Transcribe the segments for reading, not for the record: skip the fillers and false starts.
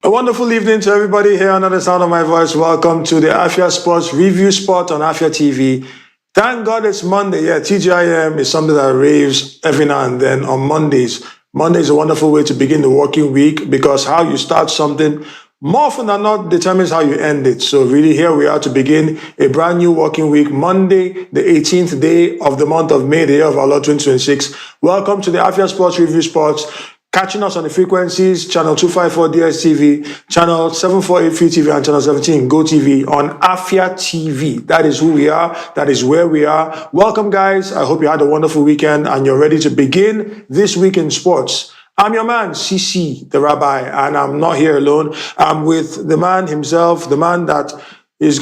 A wonderful evening to everybody here under the sound of my voice. Welcome to the Afia Sports Review Spot on Afia TV. Thank God it's Monday. Yeah, TGIM is something that raves every now and then on Mondays. Monday is a wonderful way to begin the working week because how you start something more often than not determines how you end it. So really here we are to begin a brand new working week, Monday, the 18th day of the month of May, the year of our Lord 2026. Welcome to the Afia Sports Review Sports. Catching us on the frequencies, channel 254 DSTV, channel 748 Free TV, and channel 17 Go TV on Afia TV. That is who we are. That is where we are. Welcome, guys. I hope you had a wonderful weekend and you're ready to begin this week in sports. I'm your man, CC, the rabbi, and I'm not here alone. I'm with the man himself, the man that he's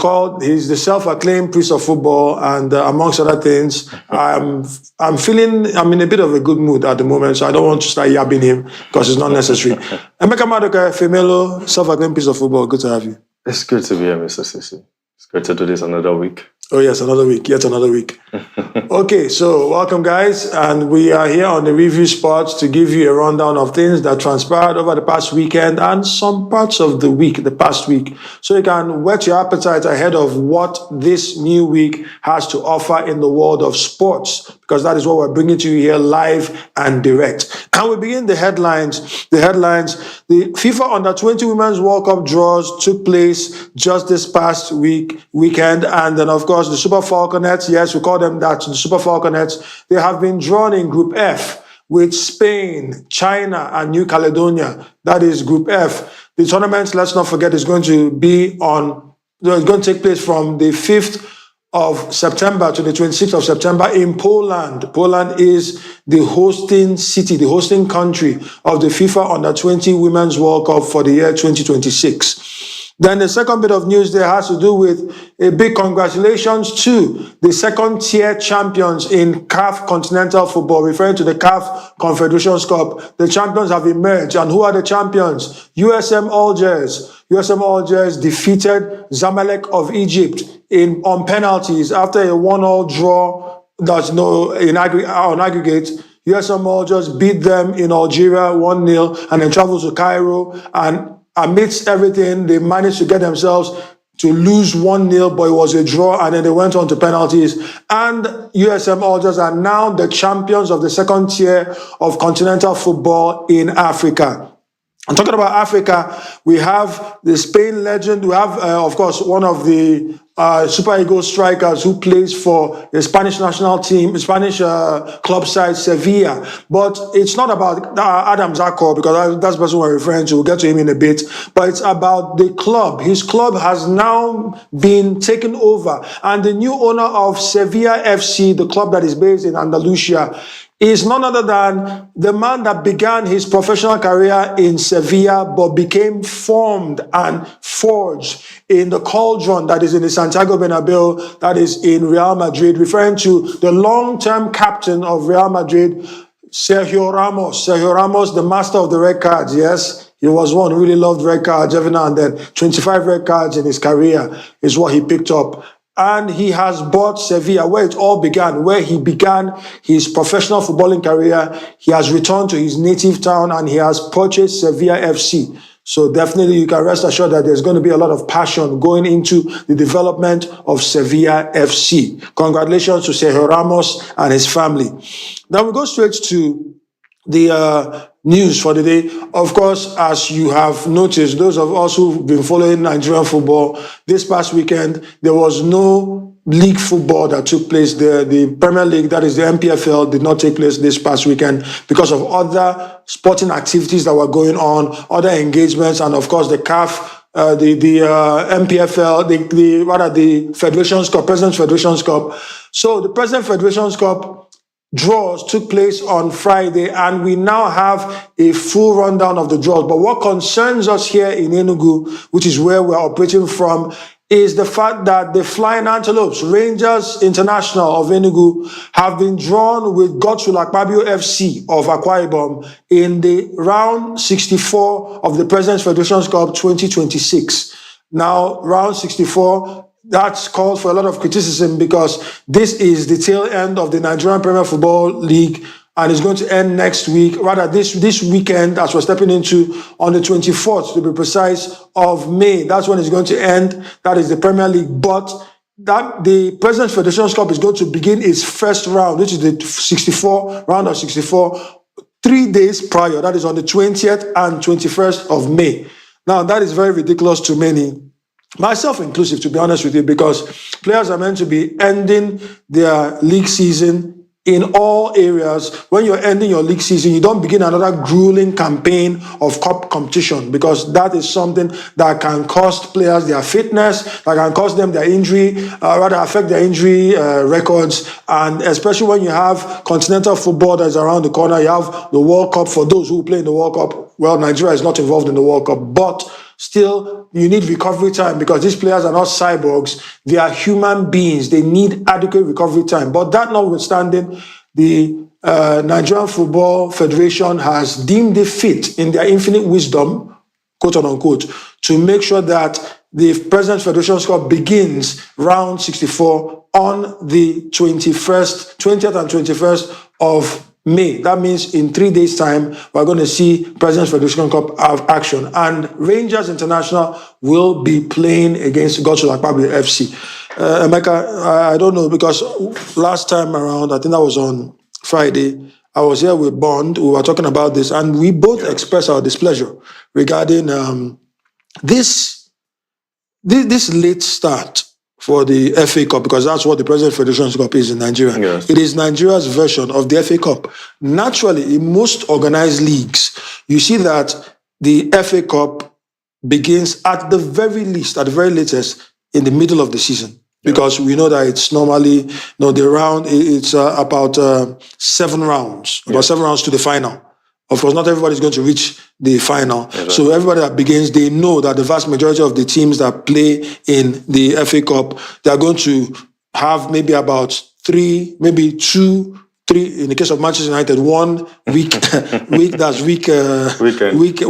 the self-acclaimed priest of football, and amongst other things, I'm in a bit of a good mood at the moment, so I don't want to start yabbing him because it's not necessary. Emeka Madoka, Femelo, self-acclaimed priest of football, good to have you. It's good to be here, Mr. Sisi. It's good to do this another week. Oh yes, another week, yet another week. Okay, so welcome guys, and we are here on the review spot to give you a rundown of things that transpired over the past weekend and some parts of the past week, so you can whet your appetite ahead of what this new week has to offer in the world of sports, because that is what we're bringing to you here live and direct. And we begin the headlines. The FIFA Under-20 Women's World Cup draws took place just this past weekend, and then of course the Super Falconets, yes, we call them that, the Super Falconets, they have been drawn in Group F with Spain, China, and New Caledonia. That is Group F. The tournament, let's not forget, is going to take place from the 5th of September to the 26th of September in Poland. Poland is the hosting city, the hosting country of the FIFA Under-20 Women's World Cup for the year 2026. Then the second bit of news there has to do with a big congratulations to the second-tier champions in CAF Continental football, referring to the CAF Confederation Cup. The champions have emerged, and who are the champions? USM Algiers. USM Algiers defeated Zamalek of Egypt on penalties after a 1-1 draw. On aggregate. USM Algiers beat them in Algeria 1-0 and then traveled to Cairo, and amidst everything, they managed to get themselves to lose 1-0, but it was a draw, and then they went on to penalties. And USM Algiers are now the champions of the second tier of continental football in Africa. I'm talking about Africa. We have the Spain legend. We have, of course, one of the Super Eagles strikers who plays for the Spanish national team, Spanish club side Sevilla. But it's not about Adam Zakor, because that's the person we're referring to. We'll get to him in a bit. But it's about the club. His club has now been taken over. And the new owner of Sevilla FC, the club that is based in Andalusia, is none other than the man that began his professional career in Sevilla but became formed and forged in the cauldron that is in the Santiago Bernabeu, that is in Real Madrid, referring to the long-term captain of Real Madrid, Sergio Ramos. Sergio Ramos, the master of the red cards, yes. He was one who really loved red cards every now and then. 25 red cards in his career is what he picked up. And he has bought Sevilla, where it all began, where he began his professional footballing career. He has returned to his native town and he has purchased Sevilla FC. So definitely you can rest assured that there's going to be a lot of passion going into the development of Sevilla FC. Congratulations to Sergio Ramos and his family. Now we go straight to the news for the day. Of course, as you have noticed, those of us who've been following Nigerian football, this past weekend, there was no league football that took place there. The Premier League, that is the MPFL, did not take place this past weekend because of other sporting activities that were going on, other engagements, and of course the CAF, the MPFL, the Federations Cup, President's Federations Cup. So the President's Federations Cup draws took place on Friday, and we now have a full rundown of the draws. But what concerns us here in Enugu, which is where we're operating from, is the fact that the Flying Antelopes, Rangers International of Enugu, have been drawn with Godswill Akpabio FC of Akwa Ibom in the round 64 of the President's Federation Cup 2026. Now, round 64, that's called for a lot of criticism because this is the tail end of the Nigerian Premier Football League and it's going to end next week, rather this weekend, as we're stepping into, on the 24th, to be precise, of May. That's when it's going to end. That is the Premier League. But that the President's Federation Cup is going to begin its first round, which is the round of 64, 3 days prior. That is on the 20th and 21st of May. Now, that is very ridiculous to many, myself inclusive, to be honest with you, because players are meant to be ending their league season in all areas. When you're ending your league season, you don't begin another grueling campaign of cup competition, because that is something that can cost players their fitness, that can cost them their injury, rather affect their injury records. And especially when you have continental football that is around the corner, you have the World Cup. For those who play in the World Cup, well, Nigeria is not involved in the World Cup, but still, you need recovery time, because these players are not cyborgs. They are human beings. They need adequate recovery time. But that notwithstanding, the Nigerian Football Federation has deemed it fit, in their infinite wisdom, quote unquote, to make sure that the President's Federation Cup begins round 64 on the 20th and 21st of May. That means in 3 days' time, we're going to see President's Federation Cup have action. And Rangers International will be playing against Afia FC. Emeka, I don't know, because last time around, I think that was on Friday, I was here with Bond. We were talking about this, and we both expressed our displeasure regarding this late start for the FA Cup, because that's what the President's Federation Cup is in Nigeria. Yes. It is Nigeria's version of the FA Cup. Naturally, in most organized leagues, you see that the FA Cup begins at the very latest, in the middle of the season. Because we know that it's normally, the round, it's about 7 rounds, about 7 rounds to the final. Of course, not everybody is going to reach the final. Exactly. So everybody that begins, they know that the vast majority of the teams that play in the FA Cup, they are going to have maybe about 3, maybe 2, 3. In the case of Manchester United, 1 week,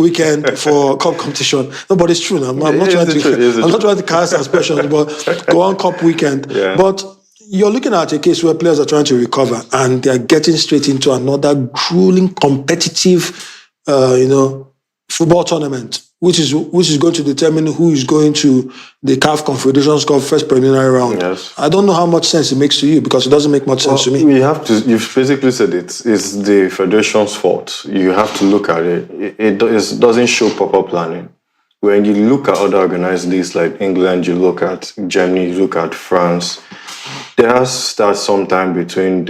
weekend for cup competition. No, but it's true. I'm not trying to cast aspersions, but go on cup weekend. Yeah. But you're looking at a case where players are trying to recover, and they're getting straight into another grueling, competitive, football tournament, which is going to determine who is going to the CAF Confederation Cup first preliminary round. Yes. I don't know how much sense it makes to you, because it doesn't make much sense to me. You've basically said it's the federation's fault. You have to look at it. It doesn't show proper planning. When you look at other organized leagues like England, you look at Germany, you look at France, they have started sometime between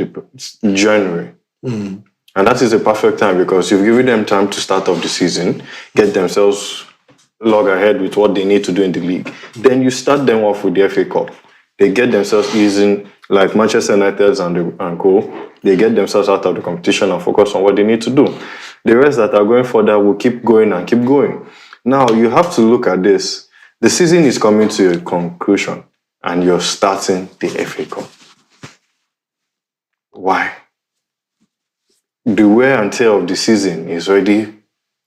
January. Mm. And that is a perfect time, because you've given them time to start off the season, get themselves log ahead with what they need to do in the league. Then you start them off with the FA Cup. They get themselves easing, like Manchester United and co. They get themselves out of the competition and focus on what they need to do. The rest that are going further will keep going and keep going. Now, you have to look at this. The season is coming to a conclusion, and you're starting the FA Cup. Why? The wear and tear of the season is already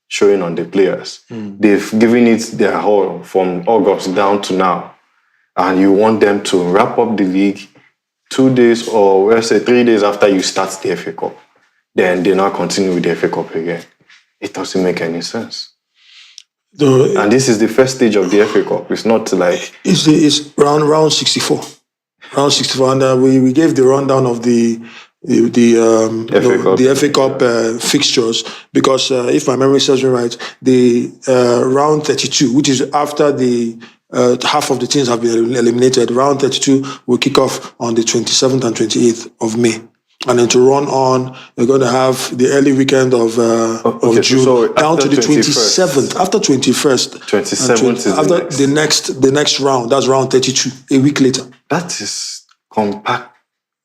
showing on the players. Mm. They've given it their whole from August down to now. And you want them to wrap up the league 2 days, or let's say 3 days after you start the FA Cup. Then they now continue with the FA Cup again. It doesn't make any sense. And this is the first stage of the FA Cup. It's not like... It's round 64. Round 64. And we gave the rundown of the FA Cup fixtures, because if my memory serves me right, the round 32, which is after the half of the teams have been eliminated, round 32 will kick off on the 27th and 28th of May. And then to run on, we're going to have the early weekend of June, so down to the 27th. After 21st, 27th after the next round, that's round 32, a week later. That is compact.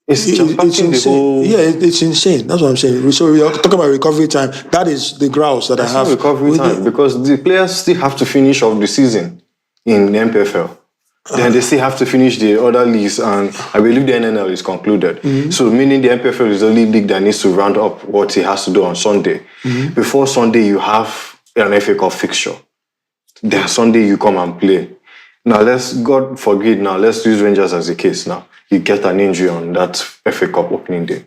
It's insane. It's insane. That's what I'm saying. So we are talking about recovery time. That is the grouse that I have. Not recovery time, because the players still have to finish off the season in the MPFL. Then they still have to finish the other leagues, and I believe the NNL is concluded. Mm-hmm. So meaning the MPFL is the only league that needs to round up what he has to do on Sunday. Mm-hmm. Before Sunday, you have an FA Cup fixture. Then Sunday, you come and play. Now, God forbid, let's use Rangers as a case now. You get an injury on that FA Cup opening day.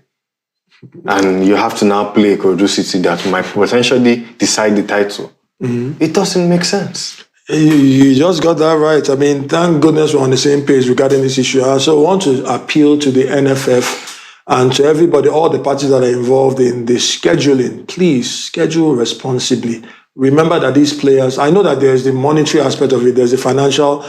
and you have to now play Kodu City that might potentially decide the title. It doesn't make sense. You just got that right. I mean, thank goodness we're on the same page regarding this issue. I also want to appeal to the NFF and to everybody, all the parties that are involved in the scheduling. Please schedule responsibly. Remember that these players, I know that there's the monetary aspect of it, there's the financial,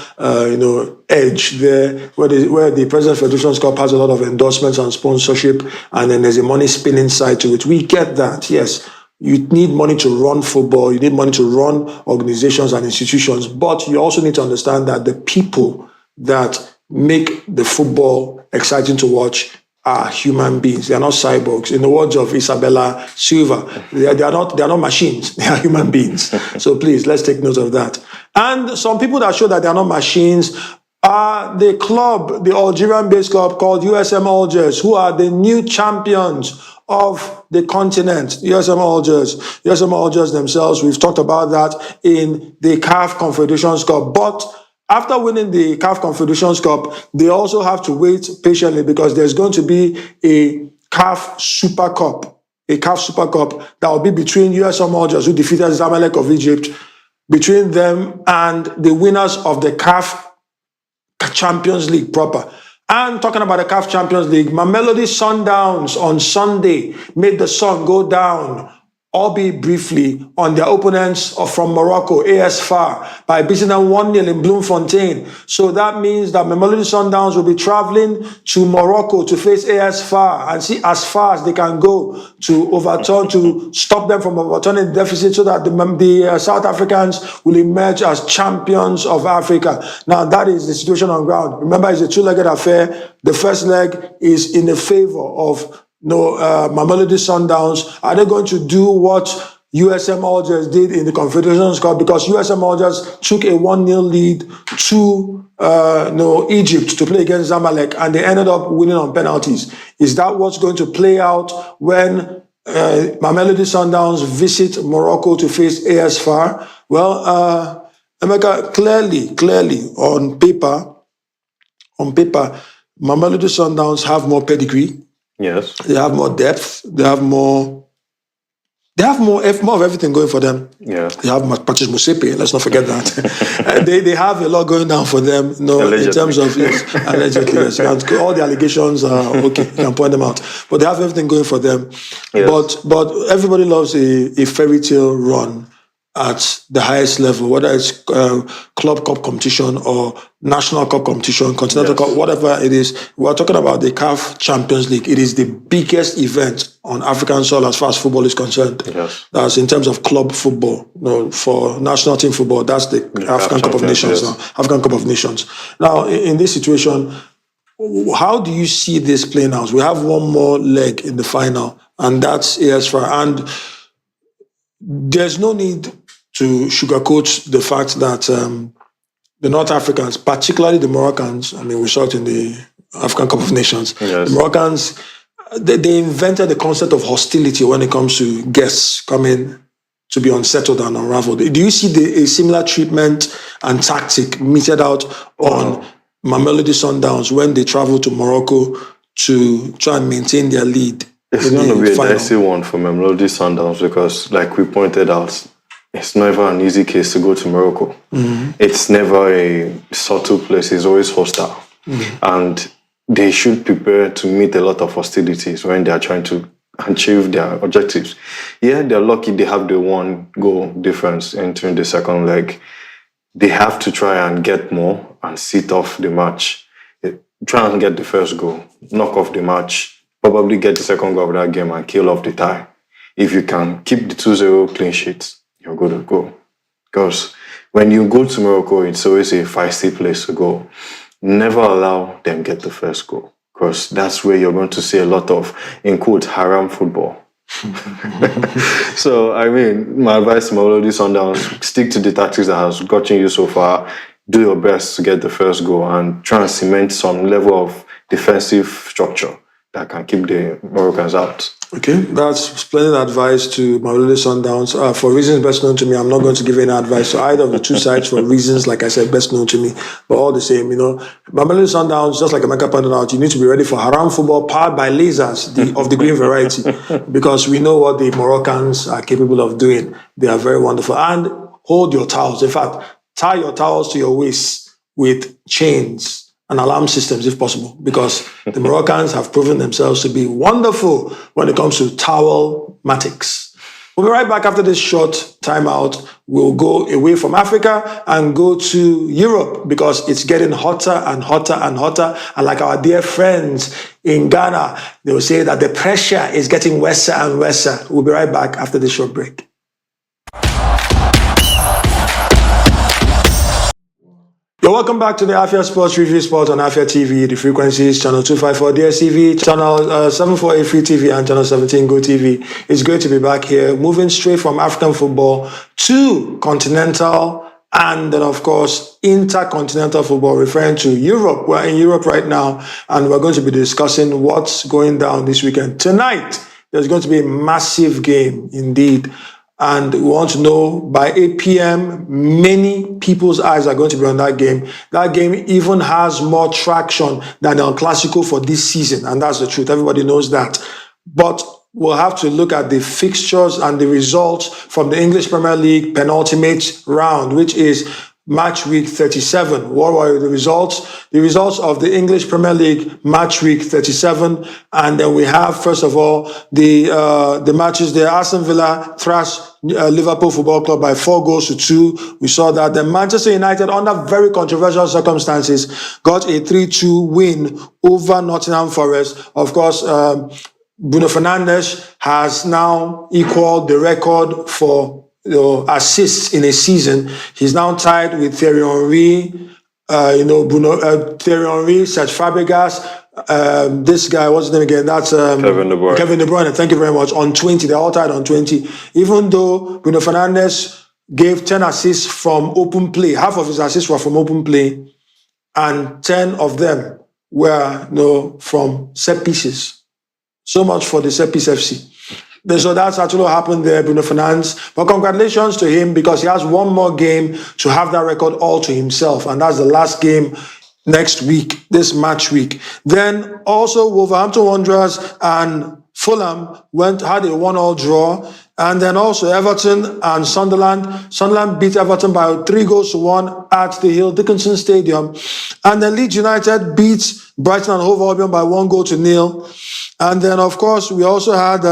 edge there, where the President Federation Cup has a lot of endorsements and sponsorship, and then there's a money spinning side to it. We get that, yes. You need money to run football, you need money to run organizations and institutions, but you also need to understand that the people that make the football exciting to watch are human beings. They are not cyborgs. In the words of Isabella Silva, they are not machines. They are human beings. So please, let's take note of that. And some people that show that they are not machines are the club, the Algerian-based club called USM Algiers, who are the new champions of the continent. USM Algiers themselves, we've talked about that in the CAF Confederation Cup. But after winning the CAF Confederation Cup, they also have to wait patiently because there's going to be a CAF Super Cup. A CAF Super Cup that will be between USM Algiers, who defeated Zamalek of Egypt, between them and the winners of the CAF Champions League proper. And talking about the CAF Champions League, Mamelodi Sundowns on Sunday made the sun go down, albeit briefly, on their opponents from Morocco, AS FAR, by beating them 1-0 in Bloemfontein. So that means that Mamelodi Sundowns will be traveling to Morocco to face AS FAR and see as far as they can go to stop them from overturning the deficit so that the South Africans will emerge as champions of Africa. Now, that is the situation on ground. Remember, it's a two-legged affair. The first leg is in the favor of Mamelodi Sundowns. Are they going to do what USM Algiers did in the Confederation Cup? Because USM Algiers took a 1-0 lead to Egypt to play against Zamalek, and they ended up winning on penalties. Is that what's going to play out when Mamelodi Sundowns visit Morocco to face AS FAR? Well, Emeka, clearly on paper, Mamelodi Sundowns have more pedigree. Yes. They have more depth. They have more of everything going for them. Yeah. They have Patrice Musepe. Let's not forget that. they have a lot going down for them. In terms of allegedly, yes. All the allegations are okay. You can point them out, but they have everything going for them. Yes. But everybody loves a fairy tale run at the highest level, whether it's club cup competition or national cup competition, continental cup, whatever it is. We're talking about the CAF Champions League. It is the biggest event on African soil as far as football is concerned. Yes. That's in terms of club football. For national team football, that's the African Cup of Nations now. African Cup of Nations. Now, in this situation, how do you see this playing out? We have one more leg in the final, and that's AS FAR. And there's no need to sugarcoat the fact that the North Africans, particularly the Moroccans, I mean, we saw it in the African Cup of Nations. Yes. The Moroccans, they invented the concept of hostility when it comes to guests coming to be unsettled and unraveled. Do you see a similar treatment and tactic meted out on Mamelodi Sundowns when they travel to Morocco to try and maintain their lead? It's going to be a dicey one for Mamelodi Sundowns because, like we pointed out, it's never an easy case to go to Morocco. Mm-hmm. It's never a subtle place. It's always hostile. Mm-hmm. And they should prepare to meet a lot of hostilities when they are trying to achieve their objectives. Yeah, they're lucky they have the 1 goal difference entering the second leg. They have to try and get more and sit off the match. Try and get the first goal, knock off the match, probably get the second goal of that game and kill off the tie. If you can keep the 2-0 clean sheet, you're good to go. Because when you go to Morocco, it's always a feisty place to go. Never allow them get the first goal. Because that's where you're going to see a lot of, in quote, haram football. So, I mean, my advice to Mamelodi Sundowns, stick to the tactics that has gotten you so far. Do your best to get the first goal and try and cement some level of defensive structure. that can keep the Moroccans out. Okay, that's splendid advice to Mamelodi Sundowns. For reasons best known to me, I'm not going to give any advice to either of the two sides for reasons, like I said, best known to me. But all the same, Mamelodi Sundowns, just like Emeka pointed out, you need to be ready for haram football powered by lasers of the green variety, because we know what the Moroccans are capable of doing. They are very wonderful. And hold your towels. In fact, tie your towels to your waist with chains and alarm systems if possible, because the Moroccans have proven themselves to be wonderful when it comes to towel-matics. We'll be right back after this short timeout. We'll go away from Africa and go to Europe, because it's getting hotter and hotter and hotter. And like our dear friends in Ghana, they will say that the pressure is getting worse and worse. We'll be right back after this short break. You're welcome back to the Afia Sports Review Spot on Afia TV. The frequencies, channel 254 DSTV, channel 748 Free TV, and channel 17 Go TV. It's great to be back here, moving straight from African football to continental and then, of course, intercontinental football, referring to Europe. We're in Europe right now, and we're going to be discussing what's going down this weekend. Tonight, there's going to be a massive game indeed. And we want to know by 8 p.m., many people's eyes are going to be on that game. That game even has more traction than El Clasico for this season. And that's the truth. Everybody knows that. But we'll have to look at the fixtures and the results from the English Premier League penultimate round, which is match week 37. What were the results? The results of the English Premier League match week 37. And then we have, first of all, the matches there. Aston Villa thrashed Liverpool Football Club by 4-2. We saw that. Then Manchester United, under very controversial circumstances, got a 3-2 win over Nottingham Forest. Of course, Bruno Fernandes has now equaled the record for assists in a season. He's now tied with Thierry Henry, Thierry Henry, Serge Fabregas, this guy, what's his name again? That's Kevin De Bruyne. Kevin De Bruyne, thank you very much. On 20, they're all tied on 20. Even though Bruno Fernandes gave 10 assists from open play, half of his assists were from open play, and 10 of them were from set pieces. So much for the set piece FC. So that's actually what happened there, Bruno Fernandes. But congratulations to him, because he has one more game to have that record all to himself. And that's the last game next week, this match week. Then also Wolverhampton Wanderers and Fulham had a 1-1 draw. And then also Everton and Sunderland. Sunderland beat Everton by 3-1 at the Hill Dickinson Stadium. And then Leeds United beat Brighton and Hove Albion by 1-0. And then, of course, we also had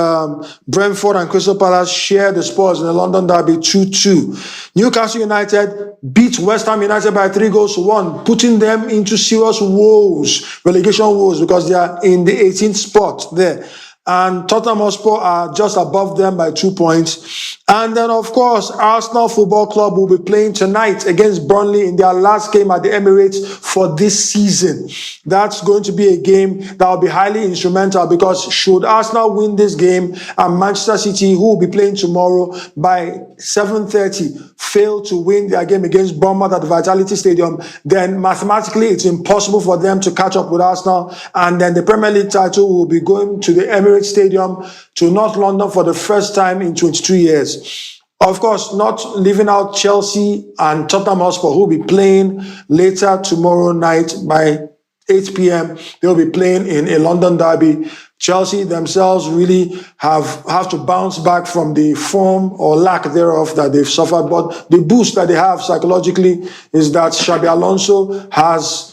Brentford and Crystal Palace share the spoils in the London Derby 2-2. Newcastle United beat West Ham United by 3-1, putting them into serious woes, relegation woes, because they are in the 18th spot there. And Tottenham Hotspur are just above them by 2 points. And then, of course, Arsenal Football Club will be playing tonight against Burnley in their last game at the Emirates for this season. That's going to be a game that will be highly instrumental, because should Arsenal win this game and Manchester City, who will be playing tomorrow by 7:30, fail to win their game against Bournemouth at the Vitality Stadium, then mathematically it's impossible for them to catch up with Arsenal. And then the Premier League title will be going to the Emirates Stadium to North London for the first time in 22 years. Of course, not leaving out Chelsea and Tottenham Hotspur, who will be playing later tomorrow night by 8 p.m. They'll be playing in a London derby. Chelsea themselves really have to bounce back from the form or lack thereof that they've suffered. But the boost that they have psychologically is that Xabi Alonso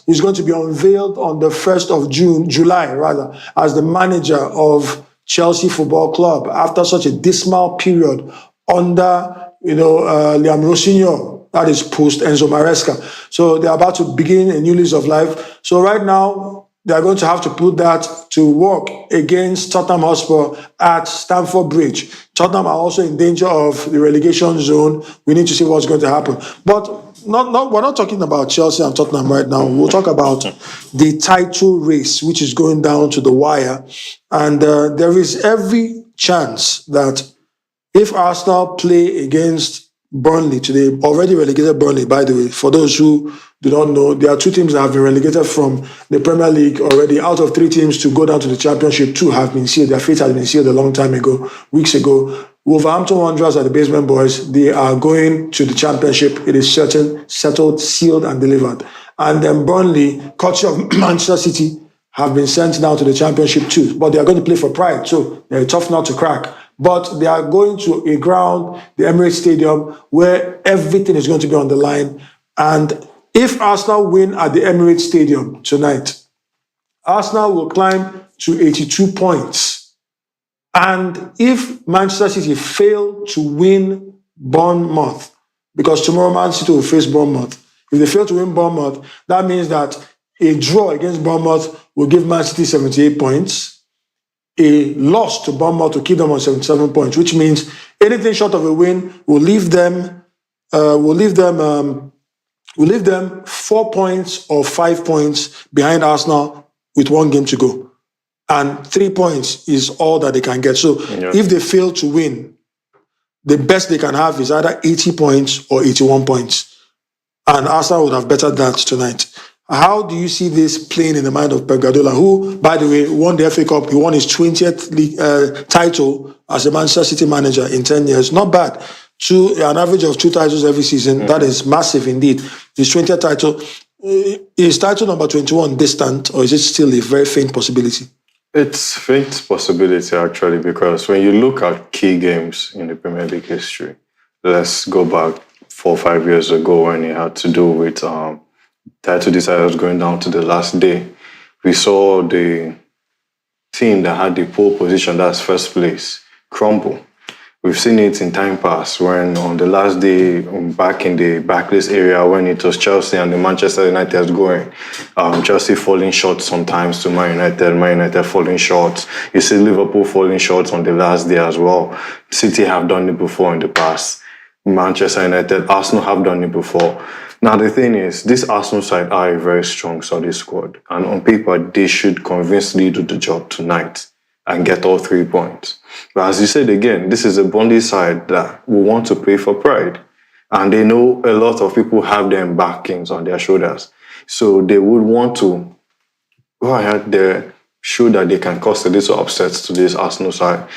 is going to be unveiled on the 1st of July, as the manager of Chelsea Football Club after such a dismal period under Liam Rossinior. That is post Enzo Maresca. So they're about to begin a new lease of life. So right now, they're going to have to put that to work against Tottenham Hotspur at Stamford Bridge. Tottenham are also in danger of the relegation zone. We need to see what's going to happen. But we're not talking about Chelsea and Tottenham right now. We'll talk about the title race, which is going down to the wire. And there is every chance that if Arsenal play against Burnley today, already relegated Burnley, by the way, for those who do not know, there are 2 teams that have been relegated from the Premier League already. Out of 3 teams to go down to the Championship, 2 have been sealed. Their fate has been sealed a long time ago, weeks ago. Wolverhampton Wanderers are the basement boys. They are going to the Championship. It is certain, settled, sealed, and delivered. And then Burnley, courtesy of Manchester City, have been sent down to the Championship too. But they are going to play for pride, so they're a tough nut to crack. But they are going to a ground, the Emirates Stadium, where everything is going to be on the line. And if Arsenal win at the Emirates Stadium tonight, Arsenal will climb to 82 points. And if Manchester City fail to win Bournemouth, because tomorrow Man City will face Bournemouth, if they fail to win Bournemouth, that means that a draw against Bournemouth will give Man City 78 points. A loss to Bournemouth to keep them on 77 points, which means anything short of a win will leave them 4 points or 5 points behind Arsenal with 1 game to go. And 3 points is all that they can get. So if they fail to win, the best they can have is either 80 points or 81 points. And Arsenal would have bettered that tonight. How do you see this playing in the mind of Pep Guardiola, who, by the way, won the FA Cup? He won his 20th league, title as a Manchester City manager in 10 years. Not bad. An average of 2 titles every season. That is massive indeed. His 20th title. Is title number 21 distant, or is it still a very faint possibility? It's faint possibility, actually, because when you look at key games in the Premier League history, let's go back 4 or 5 years ago when it had to do with title deciders going down to the last day. We saw the team that had the pole position, that's first place, crumble. We've seen it in time past when on the last day, back in the Barclays area, when it was Chelsea and the Manchester United going, Chelsea falling short sometimes to Man United falling short. You see Liverpool falling short on the last day as well. City have done it before in the past. Manchester United, Arsenal have done it before. Now, the thing is, this Arsenal side are a very strong, solid squad. And on paper, they should convincingly do the job tonight and get all 3 points. But as you said again, this is a Burnley side that will want to play for pride. And they know a lot of people have them backings on their shoulders. So they would want to go ahead there, show that they can cause a little upsets to this Arsenal side.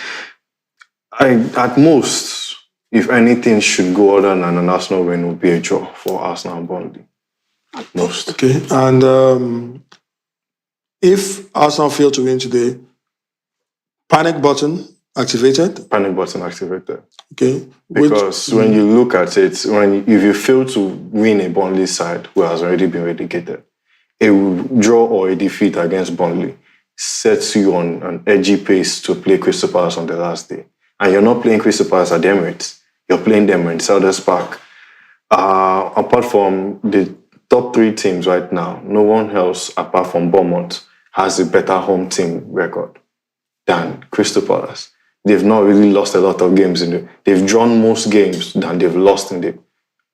At most, if anything should go other than an Arsenal win, would be a draw for Arsenal and Burnley. At most. Okay. And if Arsenal fail to win today, panic button activated? Panic button activated. Okay. Because when you look at it, if you fail to win a Burnley side who has already been relegated, a draw or a defeat against Burnley sets you on an edgy pace to play Crystal Palace on the last day. And you're not playing Crystal Palace at the Emirates. You're playing them in Selhurst Park. Apart from the top 3 teams right now, no one else apart from Bournemouth has a better home team record than Crystal Palace. They've not really lost a lot of games they've drawn most games than they've lost in the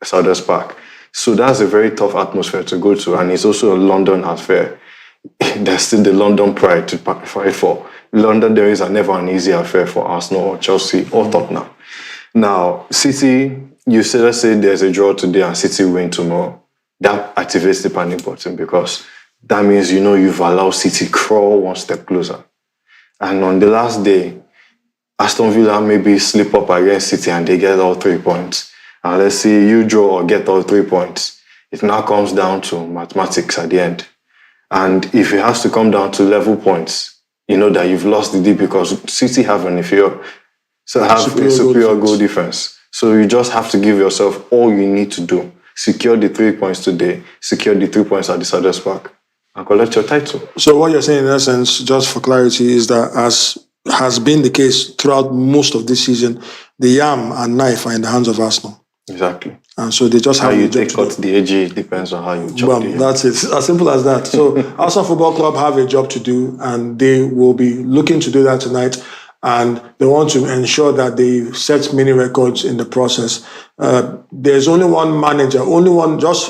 Selhurst Park. So that's a very tough atmosphere to go to, and it's also a London affair. There's still the London pride to fight for. London, there is never an easy affair for Arsenal or Chelsea or Tottenham. Now, City, let's say there's a draw today and City win tomorrow. That activates the panic button because that means you've allowed City crawl 1 step closer. And on the last day, Aston Villa maybe slip up against City and they get all 3 points. And let's say you draw or get all 3 points. It now comes down to mathematics at the end. And if it has to come down to level points, you know that you've lost the deal because City have a superior goal defense. So you just have to give yourself all you need to do. Secure the 3 points today, secure the 3 points at the Selhurst Park, and collect your title. So what you're saying in essence, just for clarity, is that as has been the case throughout most of this season, the yam and knife are in the hands of Arsenal. Exactly. And so they just have how you take cut the edge depends on how you chop the That's it. As simple as that. So Arsenal Football Club have a job to do, and they will be looking to do that tonight. And they want to ensure that they set many records in the process. There's only one manager,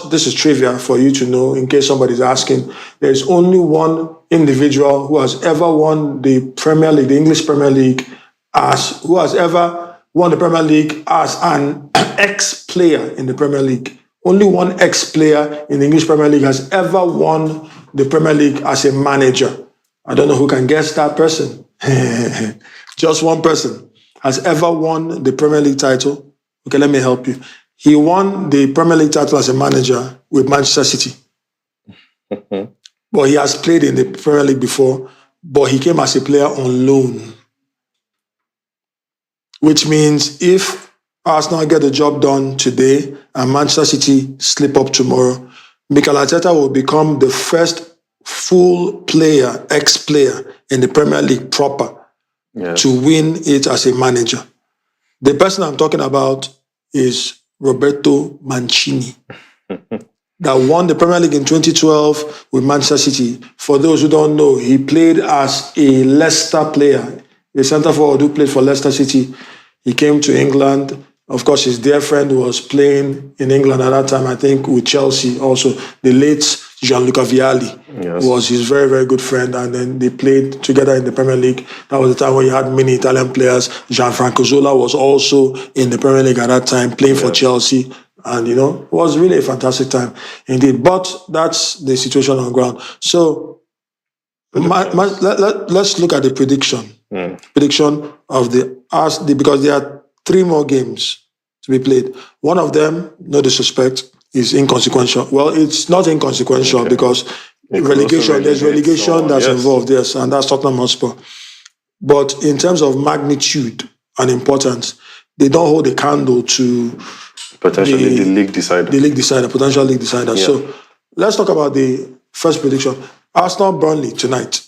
this is trivia for you to know in case somebody's asking. There's only one individual who has ever won the Premier League, the English Premier League, who has ever won the Premier League as an ex-player in the Premier League. only one ex-player in the English Premier League has ever won the Premier League as a manager. I don't know who can guess that person. Just one person has ever won the Premier League title. Okay, let me help you. He won the Premier League title as a manager with Manchester City. But he has played in the Premier League before, but he came as a player on loan. Which means if Arsenal get the job done today and Manchester City slip up tomorrow, Mikel Arteta will become the first full player, ex-player in the Premier League proper to win it as a manager. The person I'm talking about is Roberto Mancini, that won the Premier League in 2012 with Manchester City. For those who don't know, he played as a Leicester player, a centre forward who played for Leicester City. He came to England. Of course, his dear friend was playing in England at that time, I think, with Chelsea also. The late Gianluca Vialli was his very, very good friend. And then they played together in the Premier League. That was the time when you had many Italian players. Gianfranco Zola was also in the Premier League at that time, playing for Chelsea. And, it was really a fantastic time indeed. But that's the situation on ground. So let's look at the prediction. Prediction of because there are 3 more games to be played. One of them, no disrespect, is inconsequential. Well, it's not inconsequential because there's relegation that's involved, yes, and that's Tottenham Hotspur. But in terms of magnitude and importance, they don't hold a candle to potentially the league decider. The league decider, potential league decider. Yeah. So let's talk about the first prediction. Arsenal-Burnley tonight.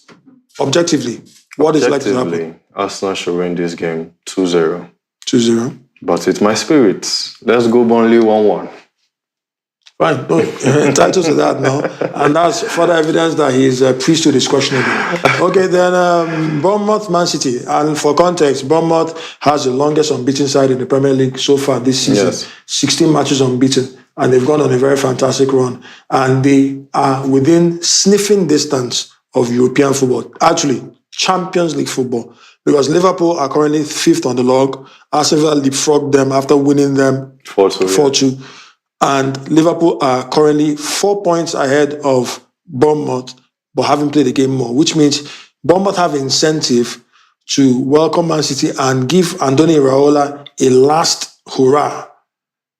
Objectively, what is likely to happen? Arsenal should win this game 2-0. 2-0. But with my spirits, let's go Burnley 1-1. Fine, no, entitled to that now. And that's further evidence that his priesthood is questionable. Okay, then Bournemouth, Man City. And for context, Bournemouth has the longest unbeaten side in the Premier League so far this season. Yes. 16 matches unbeaten. And they've gone on a very fantastic run. And they are within sniffing distance of European football. Actually, Champions League football. Because Liverpool are currently 5th on the log. Arsenal leapfrogged them after winning them 4-2. And Liverpool are currently 4 points ahead of Bournemouth, but haven't played a game more, which means Bournemouth have incentive to welcome Man City and give Andoni Iraola a last hurrah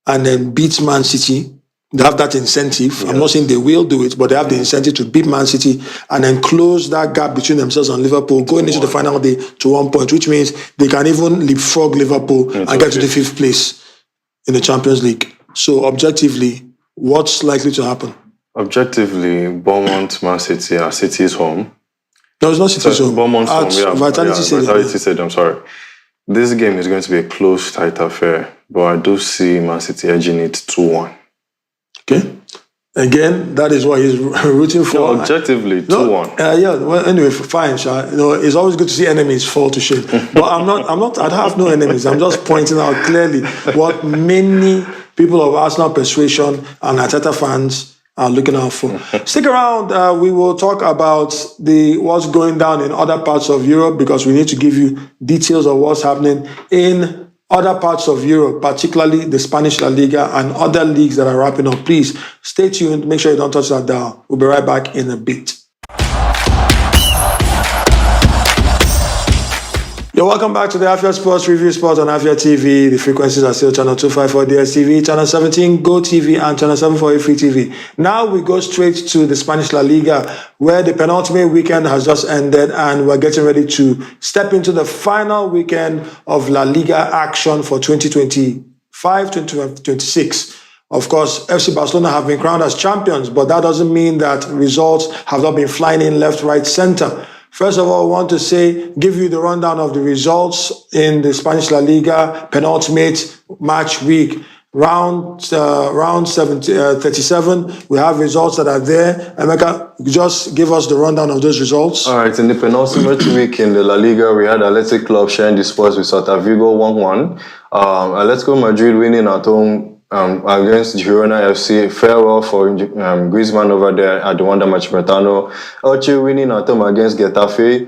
and then beat Man City. They have that incentive. I'm not saying they will do it, but they have the incentive to beat Man City and then close that gap between themselves and Liverpool, going into the final day to 1 point, which means they can even leapfrog Liverpool and get to the 5th place in the Champions League. So objectively, what's likely to happen? Objectively, Bournemouth, Man City, City's home. No, it's not City's home. Bournemouth's home, Vitality Stadium, sorry. This game is going to be a close, tight affair, but I do see Man City edging it 2-1. Okay. Again, that is what he's rooting for. No, objectively, 2-1. Well, anyway, fine, Sha. It's always good to see enemies fall to shame. But I have no enemies. I'm just pointing out clearly what many people of Arsenal persuasion and Arteta fans are looking out for. Stick around. We will talk about what's going down in other parts of Europe because we need to give you details of what's happening in other parts of Europe, particularly the Spanish La Liga and other leagues that are wrapping up. Please stay tuned. Make sure you don't touch that dial. We'll be right back in a bit. You're welcome back to the Afia Sports Review Spot on Afia TV. The frequencies are still channel 254 DSTV, channel 17 Go TV, and channel 748 Free TV. Now we go straight to the Spanish La Liga, where the penultimate weekend has just ended, and we're getting ready to step into the final weekend of La Liga action for 2025-2026. Of course, FC Barcelona have been crowned as champions, but that doesn't mean that results have not been flying in left, right, center. First of all, I want to give you the rundown of the results in the Spanish La Liga penultimate match week. Round 37, we have results that are there. Emeka, just give us the rundown of those results. All right, in the penultimate week in the La Liga, we had Athletic Club sharing the spoils with Celta Vigo 1-1. Atletico Madrid winning at home against Girona FC. Farewell for Griezmann over there at the Wanda Metropolitano. Elche winning at home against Getafe.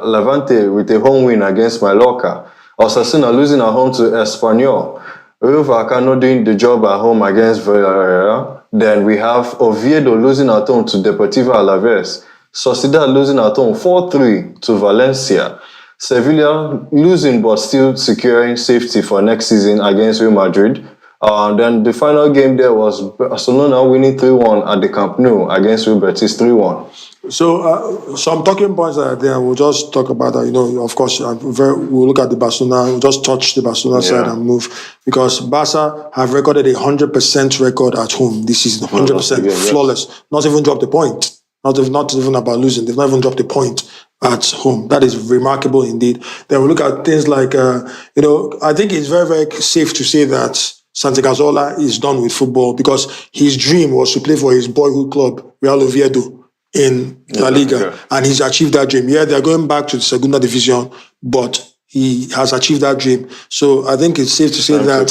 Levante with a home win against Mallorca. Osasuna losing at home to Espanyol. Rovaka not doing the job at home against Villarreal. Then we have Oviedo losing at home to Deportivo Alaves. Sociedad losing at home 4-3 to Valencia. Sevilla losing but still securing safety for next season against Real Madrid. Then the final game there was Barcelona winning 3-1 at the Camp Nou against Real Betis 3-1. So some talking points that are there, we'll just talk about that. Of course, we'll look at the Barcelona, we'll just touch the Barcelona side and move. Because Barca have recorded 100% record at home this season, 100%, flawless. Not even dropped a point. Not even about losing. They've not even dropped a point at home. That is remarkable indeed. Then we look at things like, I think it's very, very safe to say that Santi Cazorla is done with football because his dream was to play for his boyhood club, Real Oviedo, in La Liga, and he's achieved that dream. Yeah, they're going back to the Segunda Division, but he has achieved that dream. So I think it's safe to say time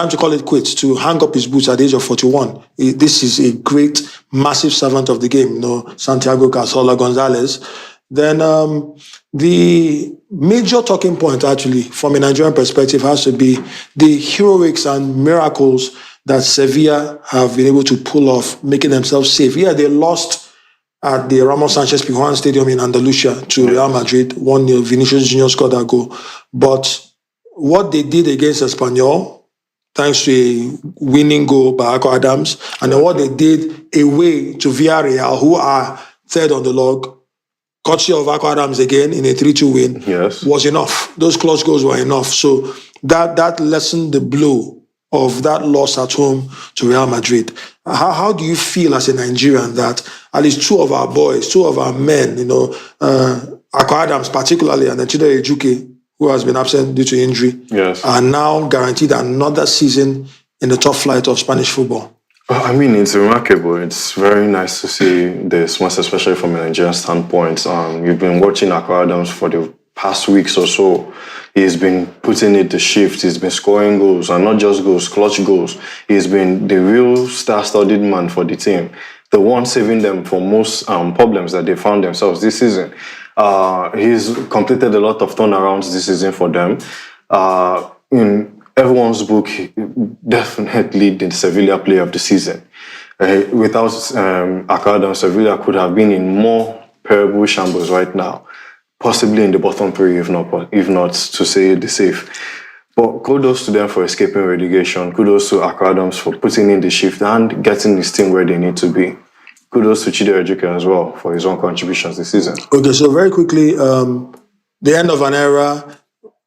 to call it quits, to hang up his boots at the age of 41. This is a great, massive servant of the game, Santiago Cazorla Gonzalez. Then the major talking point, actually, from a Nigerian perspective, has to be the heroics and miracles that Sevilla have been able to pull off, making themselves safe. Yeah, they lost at the Ramos Sanchez Pizjuan Stadium in Andalusia to Real Madrid, 1-0. Vinicius Junior scored that goal. But what they did against Espanyol, thanks to a winning goal by Akko Adams, and then what they did away to Villarreal, who are third on the log, courtesy of Akko Adams again in a 3-2 win, was enough. Those close goals were enough. So that lessened the blow of that loss at home to Real Madrid. How do you feel as a Nigerian that at least two of our boys, two of our men, Akko Adams particularly, and then Chidera Ejuke, who has been absent due to injury, are now guaranteed another season in the top flight of Spanish football? Well, I mean, it's remarkable. It's very nice to see this, most especially from a Nigerian standpoint. You've been watching Akko Adams for the past weeks or so. He's been putting it to shift. He's been scoring goals, and not just goals, clutch goals. He's been the real star-studded man for the team, the one saving them from most problems that they found themselves this season. He's completed a lot of turnarounds this season for them. In everyone's book, definitely the Sevilla player of the season. Without Akko Adams, Sevilla could have been in more terrible shambles right now. Possibly in the bottom three, if not to say the safe. But kudos to them for escaping relegation. Kudos to Akko Adams for putting in the shift and getting his team where they need to be. Kudos to Chidera Ejuke as well for his own contributions this season. Okay, so very quickly, the end of an era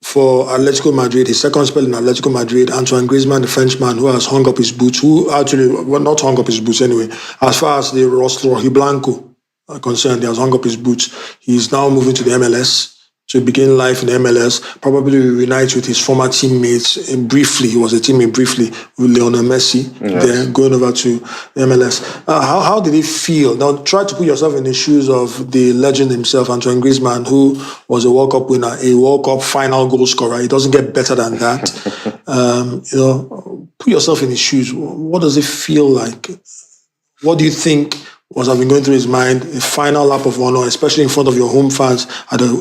for Atletico Madrid, his second spell in Atletico Madrid, Antoine Griezmann, the Frenchman who has hung up his boots, not hung up his boots anyway, as far as the Rojiblanco concerned, he has hung up his boots. He's now moving to the MLS to begin life in the MLS. Probably reunite with his former teammates briefly. He was a teammate briefly with Lionel Messi. Then going over to the MLS. How did it feel? Now try to put yourself in the shoes of the legend himself, Antoine Griezmann, who was a World Cup winner, a World Cup final goal scorer. It doesn't get better than that. Put yourself in his shoes. What does it feel like? What do you think was have been going through his mind, a final lap of honor, especially in front of your home fans at the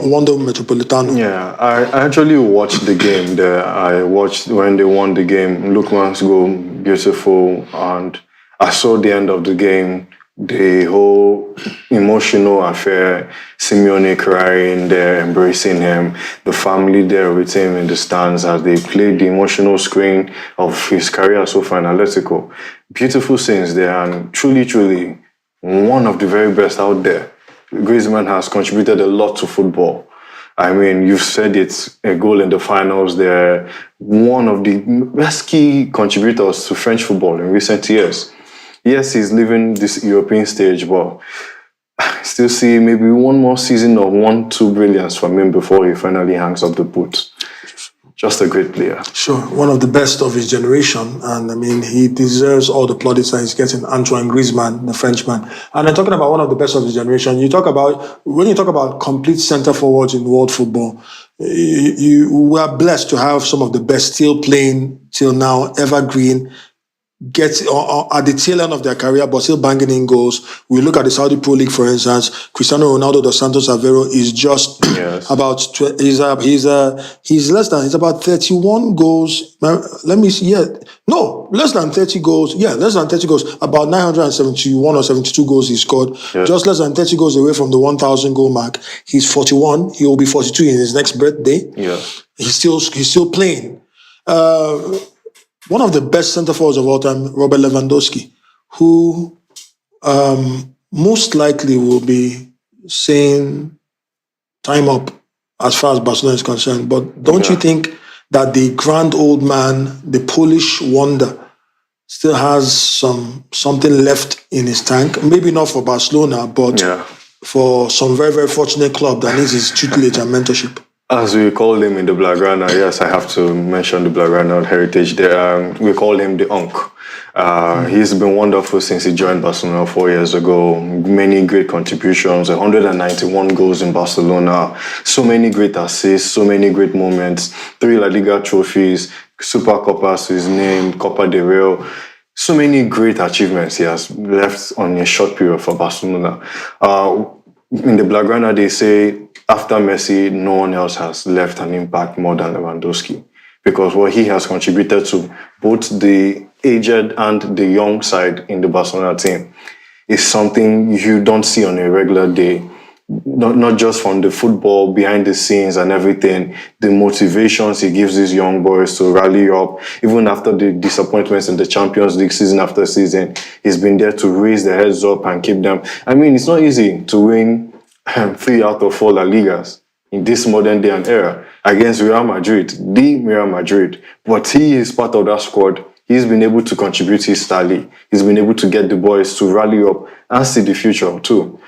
Wanda Metropolitano? Yeah, I actually watched the game there. I watched when they won the game. Lookman's goal, beautiful. And I saw the end of the game, the whole emotional affair, Simeone crying there, embracing him, the family there with him in the stands as they played the emotional screen of his career so far in Atletico. Beautiful scenes there, and truly, one of the very best out there. Griezmann has contributed a lot to football. I mean, you've said it's a goal in the finals. They're one of the best key contributors to French football in recent years. Yes, he's leaving this European stage, but I still see maybe one more season of 1-2 brilliance from him before he finally hangs up the boots. Just a great player. Sure, one of the best of his generation. And I mean, he deserves all the plaudits that he's getting. Antoine Griezmann, the Frenchman. And I'm talking about one of the best of his generation. When you talk about complete centre forwards in world football, we are blessed to have some of the best still playing till now, evergreen, get at the tail end of their career, but still banging in goals. We look at the Saudi Pro League, for instance. Cristiano Ronaldo dos Santos Aveiro is just about he's about 31 goals. Let me see. Yeah, no, less than 30 goals. Yeah, less than 30 goals. About 971 or 72 goals he scored. Yeah. Just less than 30 goals away from the 1,000 goal mark. He's 41. He will be 42 in his next birthday. Yeah, he's still playing. One of the best centre forwards of all time, Robert Lewandowski, who most likely will be saying time up as far as Barcelona is concerned. But don't you think that the grand old man, the Polish wonder, still has something left in his tank? Maybe not for Barcelona, but for some very, very fortunate club that needs his tutelage and mentorship. As we call him in the Blaugrana, yes, I have to mention the Blaugrana heritage there. We call him the Unk. He's been wonderful since he joined Barcelona 4 years ago. Many great contributions, 191 goals in Barcelona, so many great assists, so many great moments, 3 La Liga trophies, Super Copas to his name, Copa del Rey. So many great achievements he has left on a short period for Barcelona. In the Blaugrana, they say, after Messi, no one else has left an impact more than Lewandowski, because what he has contributed to both the aged and the young side in the Barcelona team is something you don't see on a regular day. Not just from the football, behind the scenes and everything, the motivations he gives these young boys to rally up, even after the disappointments in the Champions League season after season, he's been there to raise their heads up and keep them. I mean, it's not easy to win 3 out of 4 La Ligas in this modern day and era against Real Madrid, the Real Madrid. But he is part of that squad. He's been able to contribute his style. He's been able to get the boys to rally up and see the future too.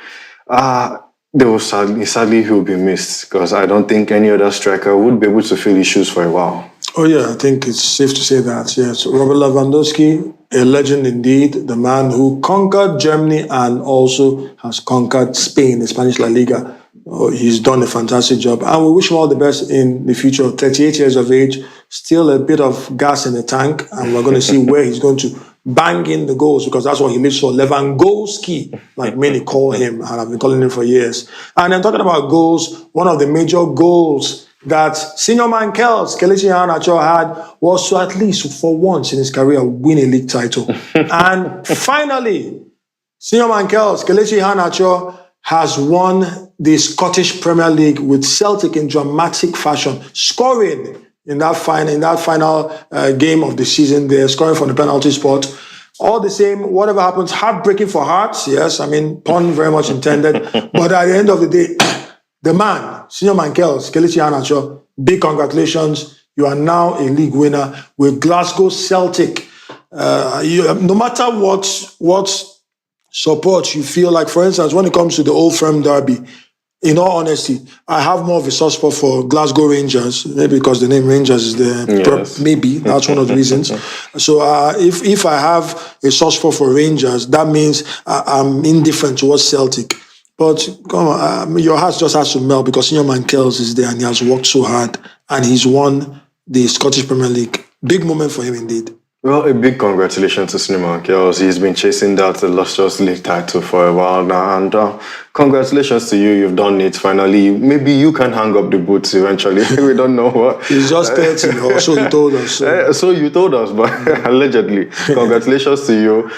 Sadly, he'll be missed, because I don't think any other striker would be able to fill his shoes for a while. Oh yeah, I think it's safe to say that, yes. Robert Lewandowski, a legend indeed, the man who conquered Germany and also has conquered Spain, the Spanish La Liga. Oh, he's done a fantastic job, and we wish him all the best in the future. 38 years of age, still a bit of gas in the tank, and we're going to see where he's going to bang in the goals, because that's what he lives for. Lewandowski, like many call him, and I've been calling him for years. And then talking about goals, one of the major goals that senior man Kelechi Iheanacho had was to, at least for once in his career, win a league title. And finally, senior man Kelechi Iheanacho has won the Scottish Premier League with Celtic in dramatic fashion, scoring in that final game of the season. They're scoring from the penalty spot. All the same, whatever happens, heartbreaking for Hearts. Yes, I mean, pun very much intended. But at the end of the day, the man, senior man Kelechi Iheanacho, big congratulations. You are now a league winner with Glasgow Celtic. No matter what support you feel like, for instance, when it comes to the Old Firm Derby, in all honesty, I have more of a soft spot for Glasgow Rangers, maybe because the name Rangers is maybe that's one of the reasons. So if I have a soft spot for Rangers, that means I'm indifferent towards Celtic. But come on, your heart just has to melt, because senior man Kells is there and he has worked so hard and he's won the Scottish Premier League. Big moment for him indeed. Well, a big congratulations to Senior Kells. He's been chasing that illustrious league title for a while now, and congratulations to you. You've done it finally. Maybe you can hang up the boots eventually. We don't know what. He's just 30, or so he told us. So you told us, but allegedly. Congratulations to you.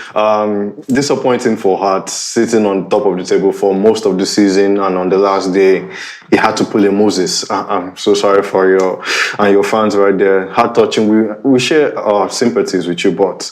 Disappointing for Hearts, sitting on top of the table for most of the season, and on the last day, he had to pull a Moses. I'm so sorry for you and your fans right there. Heart touching. We share our sympathies with you, but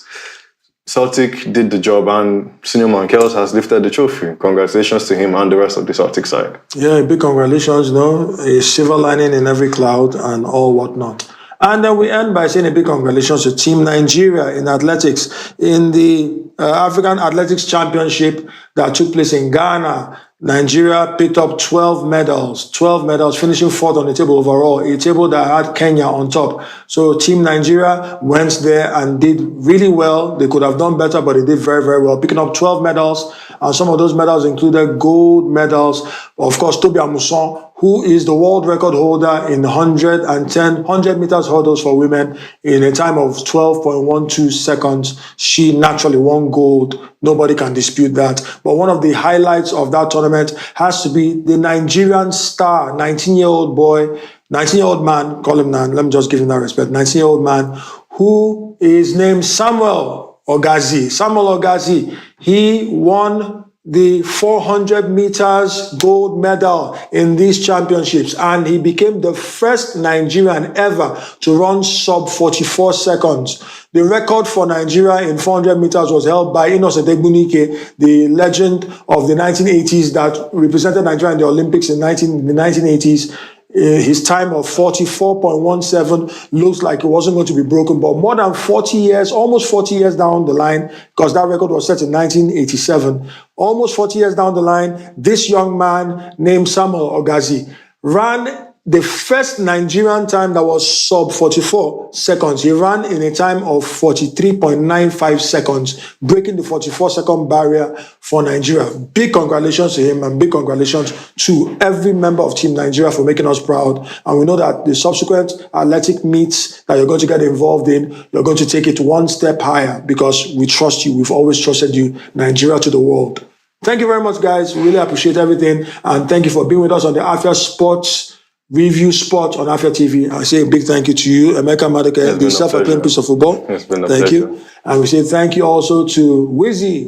Celtic did the job, and Senior man Kells has lifted the trophy. Congratulations to him and the rest of the Celtic side. Yeah, big congratulations, a silver lining in every cloud and all whatnot. And then we end by saying a big congratulations to Team Nigeria in athletics in the African Athletics Championship that took place in Ghana. Nigeria picked up 12 medals, finishing 4th on the table overall, a table that had Kenya on top. So Team Nigeria went there and did really well. They could have done better, but they did very, very well, picking up 12 medals. And some of those medals included gold medals. Of course, Toby Amuson, who is the world record holder in 100 meters hurdles for women in a time of 12.12 seconds. She naturally won gold. Nobody can dispute that. But one of the highlights of that tournament has to be the Nigerian star, 19-year-old boy, 19-year-old man, call him Nan, let me just give him that respect, 19-year-old man, who is named Samuel Ogazi. Samuel Ogazi, he won the 400 meters gold medal in these championships, and he became the first Nigerian ever to run sub 44 seconds. The record for Nigeria in 400 meters was held by Innocent Egbunike, the legend of the 1980s that represented Nigeria in the Olympics in the 1980s. His time of 44.17 looks like it wasn't going to be broken, but more than 40 years, almost 40 years down the line, because that record was set in 1987, almost 40 years down the line, this young man named Samuel Ogazi ran the first Nigerian time that was sub 44 seconds. He ran in a time of 43.95 seconds, breaking the 44-second barrier for Nigeria. Big congratulations to him, and big congratulations to every member of Team Nigeria for making us proud. And we know that the subsequent athletic meets that you're going to get involved in, you're going to take it one step higher, because we trust you. We've always trusted you, Nigeria to the world. Thank you very much, guys. We really appreciate everything. And thank you for being with us on the Afia Sports Review Spot on Afia TV. I say a big thank you to you, Emeka Maduka, the self-acclaimed piece of football. It's been a thank pleasure. you. And we say thank you also to Wizzy,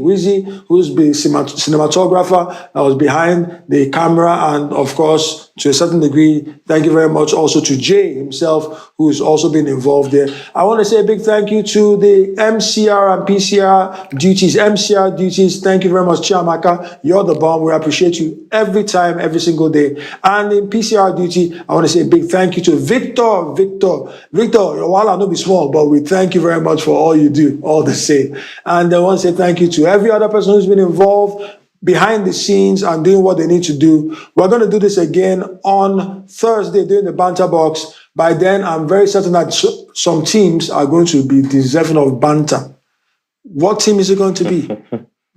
who's the cinematographer that was behind the camera, and of course, to a certain degree, thank you very much also to Jay himself, who has also been involved there. I want to say a big thank you to the MCR and PCR duties. MCR duties, thank you very much, Chiamaka. You're the bomb. We appreciate you every time, every single day. And in PCR duty, I want to say a big thank you to Victor. Your wallet no be small, but we thank you very much for all you do, all the same. And I want to say thank you to every other person who's been involved behind the scenes and doing what they need to do. We're going to do this again on Thursday during the banter box. By then, I'm very certain that some teams are going to be deserving of banter. What team is it going to be?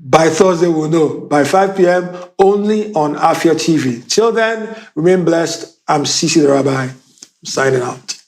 By Thursday, we'll know. By 5 p.m., only on Afia TV. Till then, remain blessed. I'm Sisi the Rabbi, signing out.